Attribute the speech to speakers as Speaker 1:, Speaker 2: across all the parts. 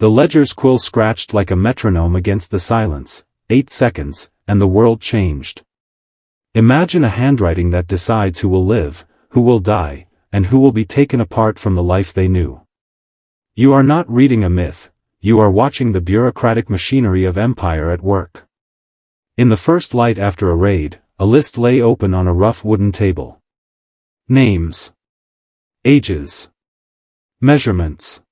Speaker 1: The ledger's quill scratched like a metronome against the silence. 8 seconds, and the world changed. Imagine a handwriting that decides who will live, who will die, and who will be taken apart from the life they knew. You are not reading a myth, you are watching the bureaucratic machinery of empire at work. In the first light after a raid, a list lay open on a rough wooden table. Names. Ages. Measurements.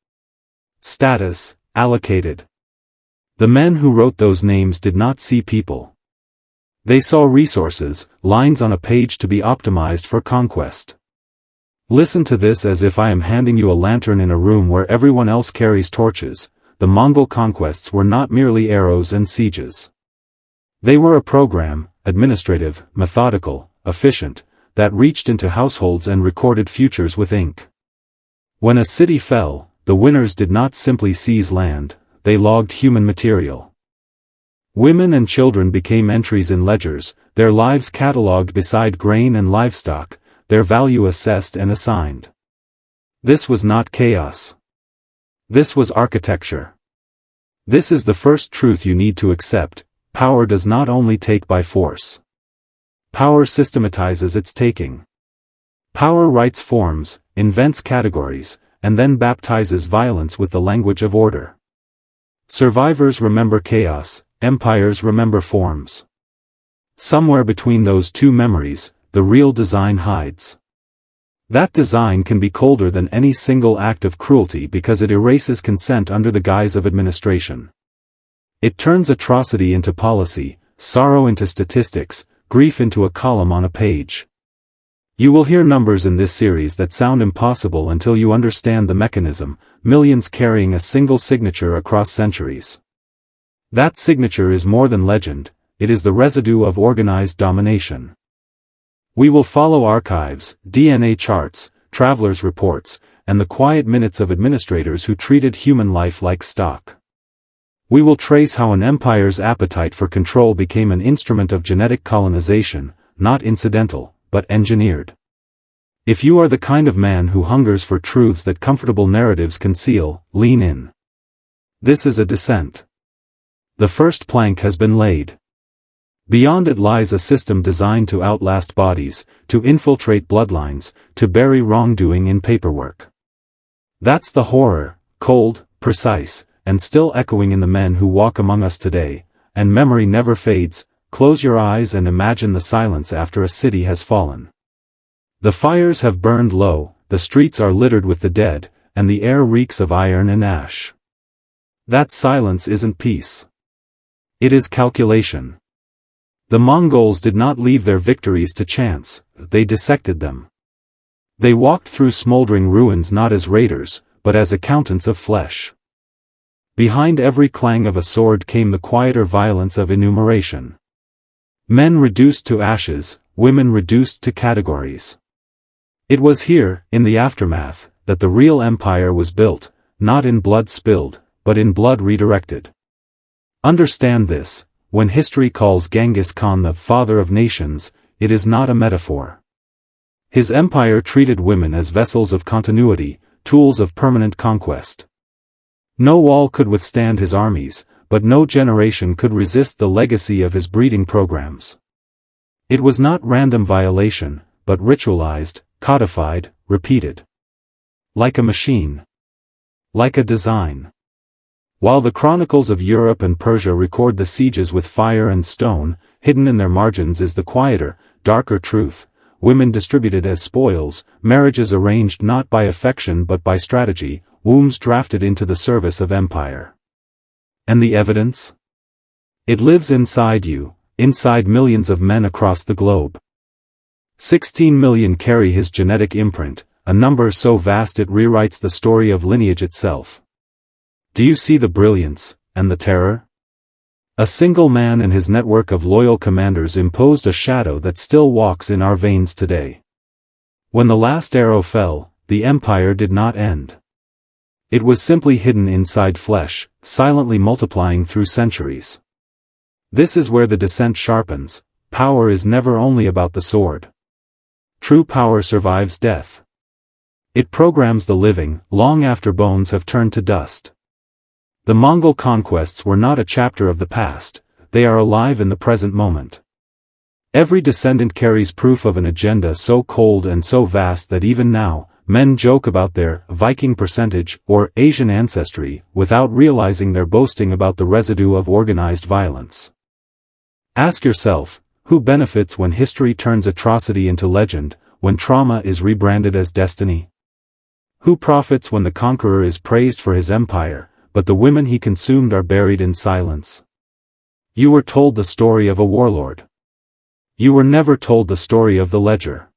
Speaker 1: Status, allocated. The men who wrote those names did not see people. They saw resources, lines on a page to be optimized for conquest. Listen to this as if I am handing you a lantern in a room where everyone else carries torches. The Mongol conquests were not merely arrows and sieges. They were a program, administrative, methodical, efficient, that reached into households and recorded futures with ink. When a city fell, the winners did not simply seize land, they logged human material. Women and children became entries in ledgers, their lives catalogued beside grain and livestock, their value assessed and assigned. This was not chaos. This was architecture. This is the first truth you need to accept: power does not only take by force. Power systematizes its taking. Power writes forms, invents categories, and then baptizes violence with the language of order. Survivors remember chaos, empires remember forms. Somewhere between those two memories, the real design hides. That design can be colder than any single act of cruelty because it erases consent under the guise of administration. It turns atrocity into policy, sorrow into statistics, grief into a column on a page. You will hear numbers in this series that sound impossible until you understand the mechanism: millions carrying a single signature across centuries. That signature is more than legend, it is the residue of organized domination. We will follow archives, DNA charts, travelers' reports, and the quiet minutes of administrators who treated human life like stock. We will trace how an empire's appetite for control became an instrument of genetic colonization, not incidental, but engineered. If you are the kind of man who hungers for truths that comfortable narratives conceal, lean in. This is a descent. The first plank has been laid. Beyond it lies a system designed to outlast bodies, to infiltrate bloodlines, to bury wrongdoing in paperwork. That's the horror, cold, precise, and still echoing in the men who walk among us today, and memory never fades. Close your eyes and imagine the silence after a city has fallen. The fires have burned low, the streets are littered with the dead, and the air reeks of iron and ash. That silence isn't peace. It is calculation. The Mongols did not leave their victories to chance, they dissected them. They walked through smoldering ruins not as raiders, but as accountants of flesh. Behind every clang of a sword came the quieter violence of enumeration. Men reduced to ashes, women reduced to categories. It was here, in the aftermath, that the real empire was built, not in blood spilled, but in blood redirected. Understand this: when history calls Genghis Khan the father of nations, it is not a metaphor. His empire treated women as vessels of continuity, tools of permanent conquest. No wall could withstand his armies, but no generation could resist the legacy of his breeding programs. It was not random violation, but ritualized, codified, repeated. Like a machine. Like a design. While the chronicles of Europe and Persia record the sieges with fire and stone, hidden in their margins is the quieter, darker truth: women distributed as spoils, marriages arranged not by affection but by strategy, wombs drafted into the service of empire. And the evidence? It lives inside you, inside millions of men across the globe. 16 million carry his genetic imprint, a number so vast it rewrites the story of lineage itself. Do you see the brilliance, and the terror? A single man and his network of loyal commanders imposed a shadow that still walks in our veins today. When the last arrow fell, the empire did not end. It was simply hidden inside flesh, silently multiplying through centuries. This is where the descent sharpens: power is never only about the sword. True power survives death. It programs the living, long after bones have turned to dust. The Mongol conquests were not a chapter of the past, they are alive in the present moment. Every descendant carries proof of an agenda so cold and so vast that even now, men joke about their Viking percentage or Asian ancestry without realizing they're boasting about the residue of organized violence. Ask yourself, who benefits when history turns atrocity into legend, when trauma is rebranded as destiny? Who profits when the conqueror is praised for his empire, but the women he consumed are buried in silence? You were told the story of a warlord. You were never told the story of the ledger.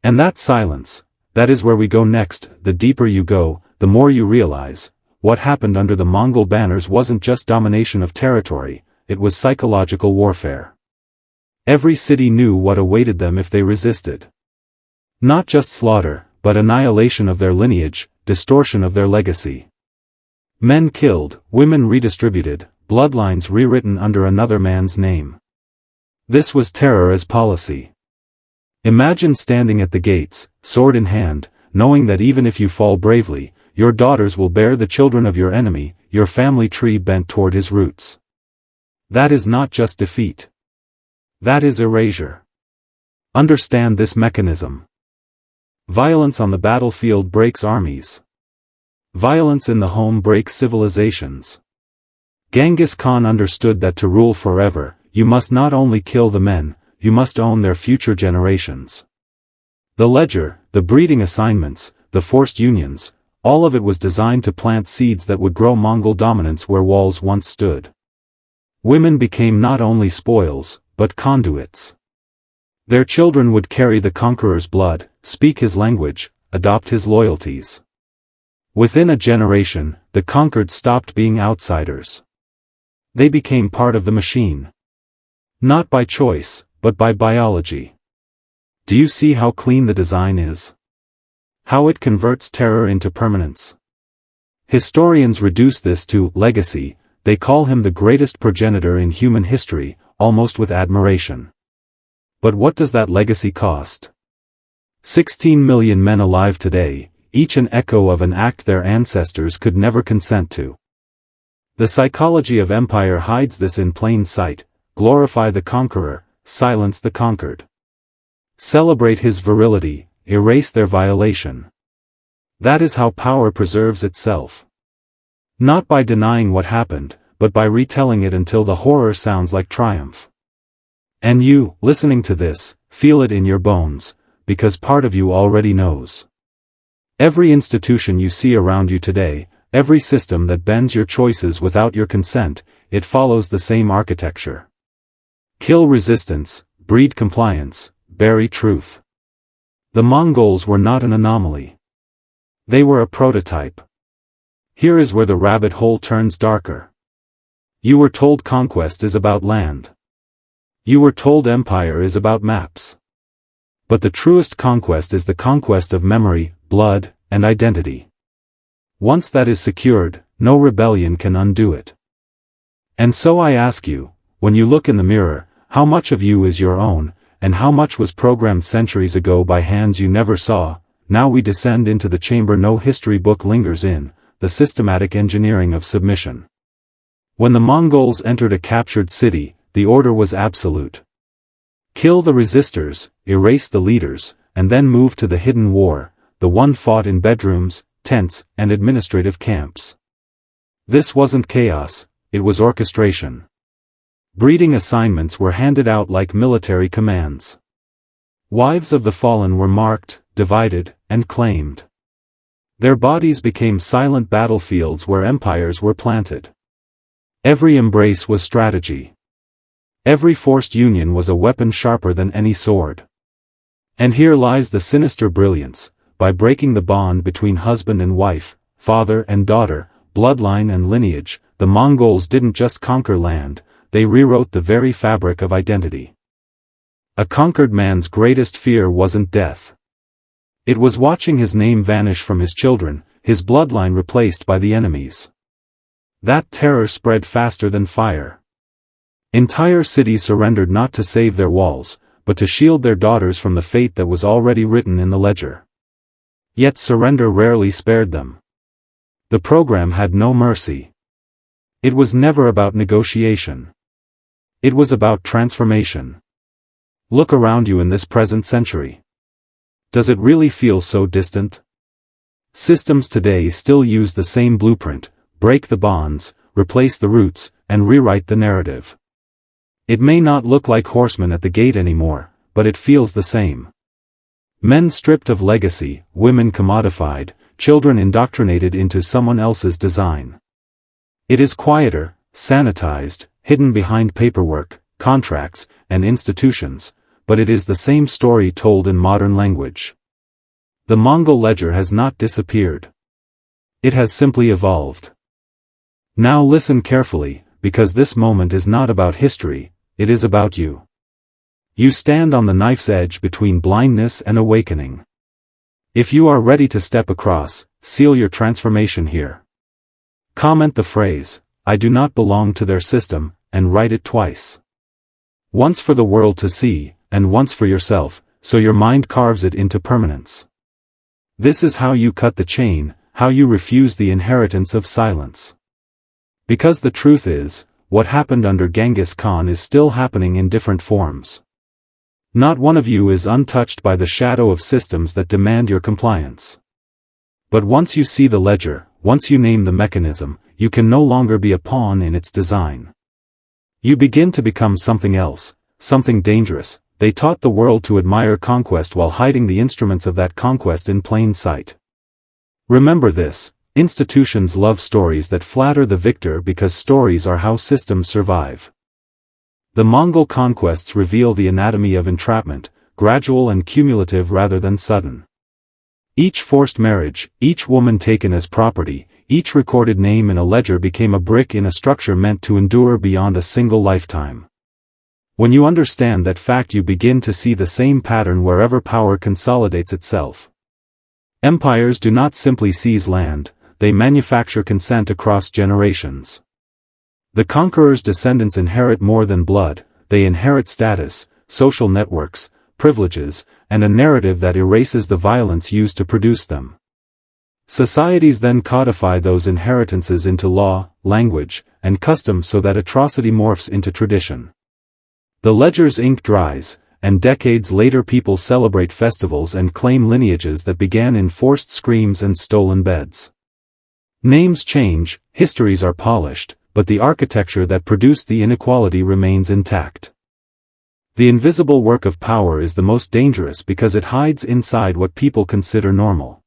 Speaker 1: And that silence, that is where we go next. The deeper you go, the more you realize, what happened under the Mongol banners wasn't just domination of territory, it was psychological warfare. Every city knew what awaited them if they resisted. Not just slaughter, but annihilation of their lineage, distortion of their legacy. Men killed, women redistributed, bloodlines rewritten under another man's name. This was terror as policy. Imagine standing at the gates, sword in hand, knowing that even if you fall bravely, your daughters will bear the children of your enemy, your family tree bent toward his roots. That is not just defeat. That is erasure. Understand this mechanism. Violence on the battlefield breaks armies. Violence in the home breaks civilizations. Genghis Khan understood that to rule forever, you must not only kill the men, you must own their future generations. The ledger, the breeding assignments, the forced unions, all of it was designed to plant seeds that would grow Mongol dominance where walls once stood. Women became not only spoils, but conduits. Their children would carry the conqueror's blood, speak his language, adopt his loyalties. Within a generation, the conquered stopped being outsiders. They became part of the machine. Not by choice, but by biology. Do you see how clean the design is? How it converts terror into permanence? Historians reduce this to legacy. They call him the greatest progenitor in human history, almost with admiration. But what does that legacy cost? 16 million men alive today, each an echo of an act their ancestors could never consent to. The psychology of empire hides this in plain sight. Glorify the conqueror, silence the conquered. Celebrate his virility, erase their violation. That is how power preserves itself. Not by denying what happened, but by retelling it until the horror sounds like triumph. And you, listening to this, feel it in your bones, because part of you already knows. Every institution you see around you today, every system that bends your choices without your consent, it follows the same architecture. Kill resistance, breed compliance, bury truth. The Mongols were not an anomaly. They were a prototype. Here is where the rabbit hole turns darker. You were told conquest is about land. You were told empire is about maps. But the truest conquest is the conquest of memory, blood, and identity. Once that is secured, no rebellion can undo it. And so I ask you, when you look in the mirror, how much of you is your own, and how much was programmed centuries ago by hands you never saw? Now we descend into the chamber no history book lingers in, the systematic engineering of submission. When the Mongols entered a captured city, the order was absolute. Kill the resistors, erase the leaders, and then move to the hidden war, the one fought in bedrooms, tents, and administrative camps. This wasn't chaos, it was orchestration. Breeding assignments were handed out like military commands. Wives of the fallen were marked, divided, and claimed. Their bodies became silent battlefields where empires were planted. Every embrace was strategy. Every forced union was a weapon sharper than any sword. And here lies the sinister brilliance. By breaking the bond between husband and wife, father and daughter, bloodline and lineage, the Mongols didn't just conquer land, they rewrote the very fabric of identity. A conquered man's greatest fear wasn't death. It was watching his name vanish from his children, his bloodline replaced by the enemy's. That terror spread faster than fire. Entire cities surrendered not to save their walls, but to shield their daughters from the fate that was already written in the ledger. Yet surrender rarely spared them. The program had no mercy. It was never about negotiation. It was about transformation. Look around you in this present century. Does it really feel so distant? Systems today still use the same blueprint: break the bonds, replace the roots, and rewrite the narrative. It may not look like horsemen at the gate anymore, but it feels the same. Men stripped of legacy, women commodified, children indoctrinated into someone else's design. It is quieter, sanitized, hidden behind paperwork, contracts, and institutions, but it is the same story told in modern language. The Mongol ledger has not disappeared. It has simply evolved. Now listen carefully, because this moment is not about history, it is about you. You stand on the knife's edge between blindness and awakening. If you are ready to step across, seal your transformation here. Comment the phrase, "I do not belong to their system," and write it twice. Once for the world to see, and once for yourself, so your mind carves it into permanence. This is how you cut the chain, how you refuse the inheritance of silence. Because the truth is, what happened under Genghis Khan is still happening in different forms. Not one of you is untouched by the shadow of systems that demand your compliance. But once you see the ledger, once you name the mechanism, you can no longer be a pawn in its design. You begin to become something else, something dangerous. They taught the world to admire conquest while hiding the instruments of that conquest in plain sight. Remember this: institutions love stories that flatter the victor because stories are how systems survive. The Mongol conquests reveal the anatomy of entrapment, gradual and cumulative rather than sudden. Each forced marriage, each woman taken as property, each recorded name in a ledger became a brick in a structure meant to endure beyond a single lifetime. When you understand that fact, you begin to see the same pattern wherever power consolidates itself. Empires do not simply seize land, they manufacture consent across generations. The conqueror's descendants inherit more than blood, they inherit status, social networks, privileges, and a narrative that erases the violence used to produce them. Societies then codify those inheritances into law, language, and custom so that atrocity morphs into tradition. The ledger's ink dries, and decades later people celebrate festivals and claim lineages that began in forced screams and stolen beds. Names change, histories are polished, but the architecture that produced the inequality remains intact. The invisible work of power is the most dangerous because it hides inside what people consider normal.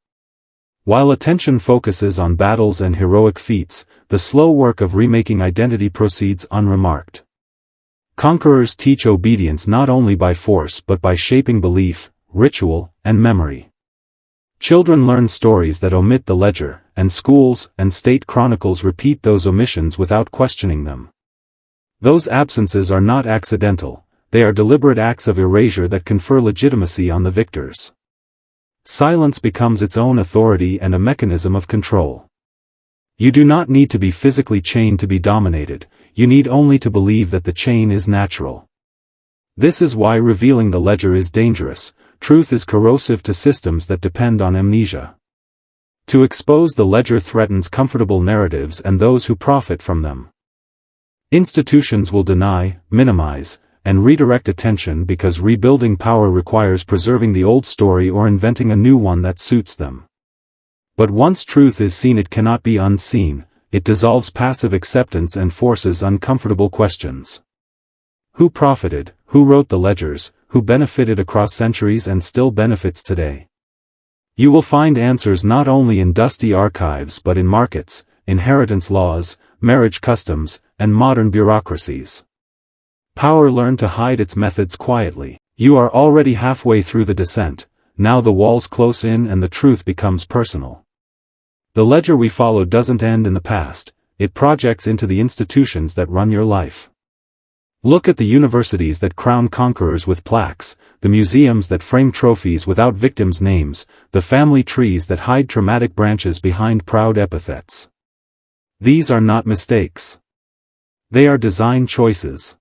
Speaker 1: While attention focuses on battles and heroic feats, the slow work of remaking identity proceeds unremarked. Conquerors teach obedience not only by force but by shaping belief, ritual, and memory. Children learn stories that omit the ledger, and schools and state chronicles repeat those omissions without questioning them. Those absences are not accidental, they are deliberate acts of erasure that confer legitimacy on the victors. Silence becomes its own authority and a mechanism of control. You do not need to be physically chained to be dominated, you need only to believe that the chain is natural. This is why revealing the ledger is dangerous. Truth is corrosive to systems that depend on amnesia. To expose the ledger threatens comfortable narratives and those who profit from them. Institutions will deny, minimize, and redirect attention because rebuilding power requires preserving the old story or inventing a new one that suits them. But once truth is seen, it cannot be unseen. It dissolves passive acceptance and forces uncomfortable questions. Who profited? Who wrote the ledgers? Who benefited across centuries and still benefits today? You will find answers not only in dusty archives but in markets, inheritance laws, marriage customs, and modern bureaucracies. Power learned to hide its methods quietly. You are already halfway through the descent, now the walls close in and the truth becomes personal. The ledger we follow doesn't end in the past, it projects into the institutions that run your life. Look at the universities that crown conquerors with plaques, the museums that frame trophies without victims' names, the family trees that hide traumatic branches behind proud epithets. These are not mistakes. They are design choices.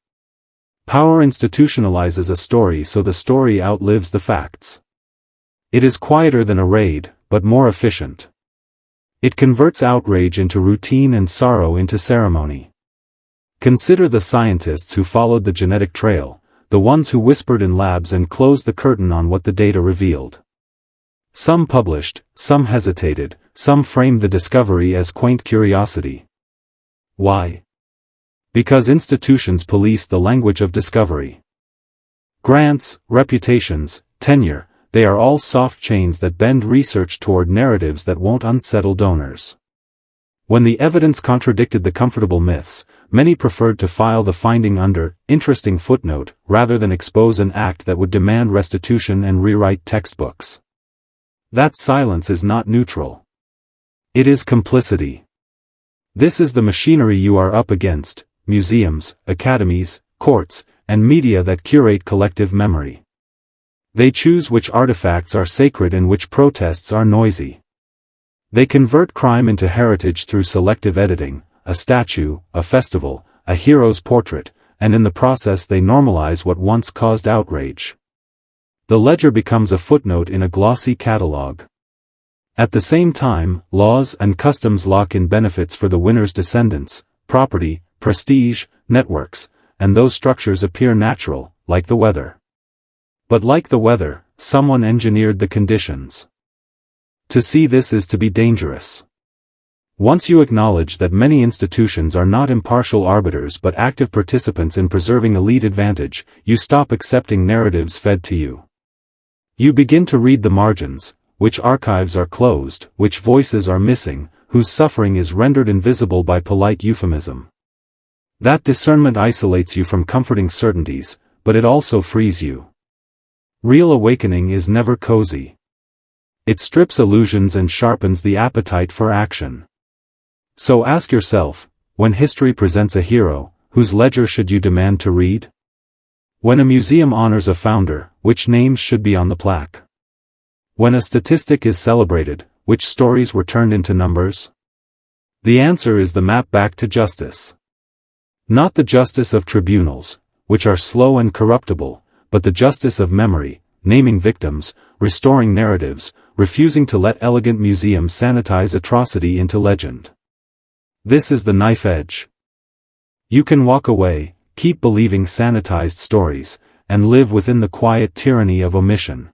Speaker 1: Power institutionalizes a story so the story outlives the facts. It is quieter than a raid, but more efficient. It converts outrage into routine and sorrow into ceremony. Consider the scientists who followed the genetic trail, the ones who whispered in labs and closed the curtain on what the data revealed. Some published, some hesitated, some framed the discovery as quaint curiosity. Why? Because institutions police the language of discovery. Grants, reputations, tenure, they are all soft chains that bend research toward narratives that won't unsettle donors. When the evidence contradicted the comfortable myths, many preferred to file the finding under interesting footnote rather than expose an act that would demand restitution and rewrite textbooks. That silence is not neutral. It is complicity. This is the machinery you are up against: museums, academies, courts, and media that curate collective memory. They choose which artifacts are sacred and which protests are noisy. They convert crime into heritage through selective editing, a statue, a festival, a hero's portrait, and in the process they normalize what once caused outrage. The ledger becomes a footnote in a glossy catalog. At the same time, laws and customs lock in benefits for the winner's descendants, property, prestige, networks, and those structures appear natural, like the weather. But like the weather, someone engineered the conditions. To see this is to be dangerous. Once you acknowledge that many institutions are not impartial arbiters but active participants in preserving elite advantage, you stop accepting narratives fed to you. You begin to read the margins, which archives are closed, which voices are missing, whose suffering is rendered invisible by polite euphemism. That discernment isolates you from comforting certainties, but it also frees you. Real awakening is never cozy. It strips illusions and sharpens the appetite for action. So ask yourself, when history presents a hero, whose ledger should you demand to read? When a museum honors a founder, which names should be on the plaque? When a statistic is celebrated, which stories were turned into numbers? The answer is the map back to justice. Not the justice of tribunals, which are slow and corruptible, but the justice of memory, naming victims, restoring narratives, refusing to let elegant museums sanitize atrocity into legend. This is the knife edge. You can walk away, keep believing sanitized stories, and live within the quiet tyranny of omission.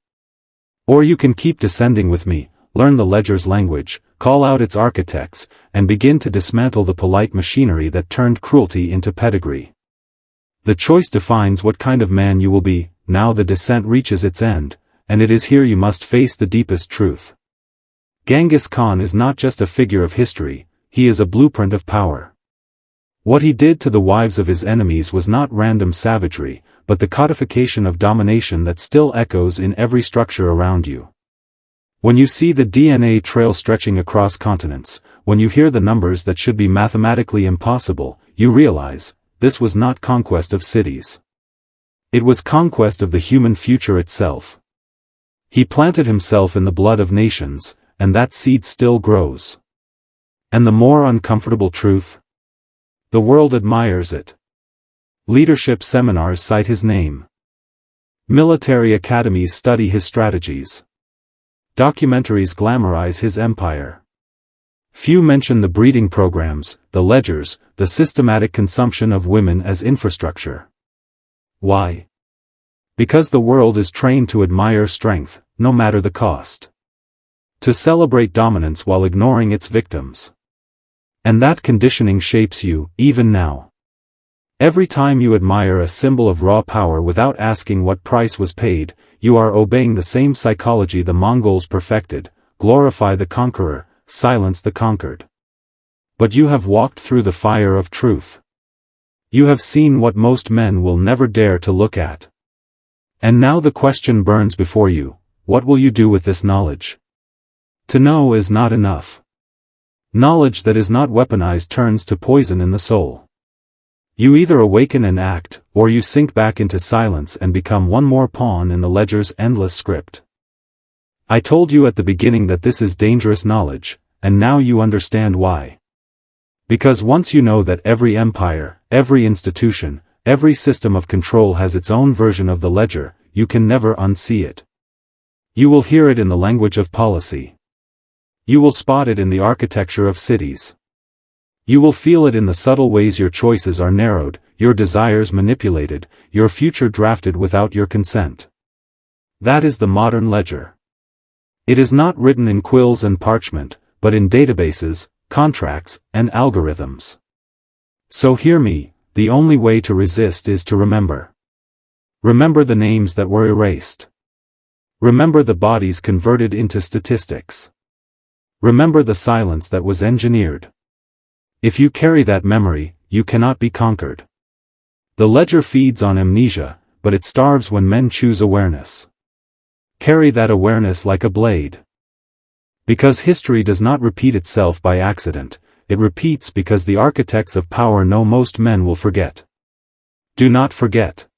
Speaker 1: Or you can keep descending with me, learn the ledger's language, call out its architects, and begin to dismantle the polite machinery that turned cruelty into pedigree. The choice defines what kind of man you will be. Now the descent reaches its end, and it is here you must face the deepest truth. Genghis Khan is not just a figure of history, he is a blueprint of power. What he did to the wives of his enemies was not random savagery, but the codification of domination that still echoes in every structure around you. When you see the DNA trail stretching across continents, when you hear the numbers that should be mathematically impossible, you realize, this was not conquest of cities. It was conquest of the human future itself. He planted himself in the blood of nations, and that seed still grows. And the more uncomfortable truth? The world admires it. Leadership seminars cite his name. Military academies study his strategies. Documentaries glamorize his empire. Few mention the breeding programs, the ledgers, the systematic consumption of women as infrastructure. Why? Because the world is trained to admire strength, no matter the cost. To celebrate dominance while ignoring its victims. And that conditioning shapes you, even now. Every time you admire a symbol of raw power without asking what price was paid, you are obeying the same psychology the Mongols perfected: glorify the conqueror, silence the conquered. But you have walked through the fire of truth. You have seen what most men will never dare to look at. And now the question burns before you: what will you do with this knowledge? To know is not enough. Knowledge that is not weaponized turns to poison in the soul. You either awaken and act, or you sink back into silence and become one more pawn in the ledger's endless script. I told you at the beginning that this is dangerous knowledge, and now you understand why. Because once you know that every empire, every institution, every system of control has its own version of the ledger, you can never unsee it. You will hear it in the language of policy. You will spot it in the architecture of cities. You will feel it in the subtle ways your choices are narrowed, your desires manipulated, your future drafted without your consent. That is the modern ledger. It is not written in quills and parchment, but in databases, contracts, and algorithms. So hear me, the only way to resist is to remember. Remember the names that were erased. Remember the bodies converted into statistics. Remember the silence that was engineered. If you carry that memory, you cannot be conquered. The ledger feeds on amnesia, but it starves when men choose awareness. Carry that awareness like a blade. Because history does not repeat itself by accident, it repeats because the architects of power know most men will forget. Do not forget.